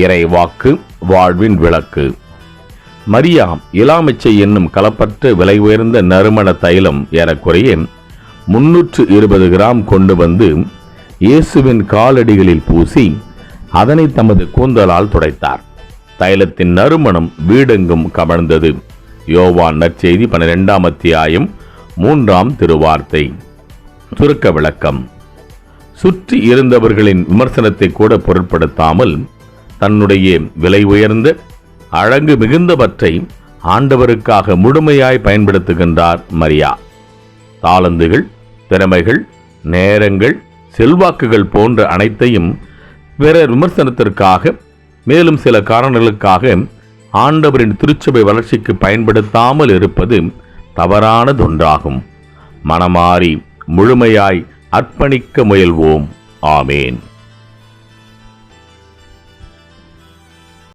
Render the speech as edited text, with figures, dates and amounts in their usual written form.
இறைவாக்கு வாழ்வின் விளக்கு. மரியா இலாமிச்சை என்னும் கலப்பற்ற விலை உயர்ந்த நறுமண தைலம் ஏறக்குறைய 320 கிராம் கொண்டு வந்து இயேசுவின் காலடிகளில் பூசி அதனை தமது கூந்தலால் துடைத்தார். தைலத்தின் நறுமணம் வீடெங்கும் கமழ்ந்தது. யோவான் நற்செய்தி 12ஆம் அத்தியாயம் 3ஆம் திருவார்த்தை. சுருக்க விளக்கம். சுற்றி இருந்தவர்களின் விமர்சனத்தை கூட பொருட்படுத்தாமல் தன்னுடைய விலை உயர்ந்த அழகு மிகுந்தவற்றை ஆண்டவருக்காக முழுமையாய் பயன்படுத்துகின்றார் மரியா. தாளந்துகள், திறமைகள், நேரங்கள், செல்வாக்குகள் போன்ற அனைத்தையும் பிறர் விமர்சனத்திற்காக, மேலும் சில காரணங்களுக்காக ஆண்டவரின் திருச்சபை வளர்ச்சிக்கு பயன்படுத்தாமல் இருப்பது தவறானதொன்றாகும். மனமாறி முழுமையாய் அர்ப்பணிக்க முயல்வோம். ஆமேன்.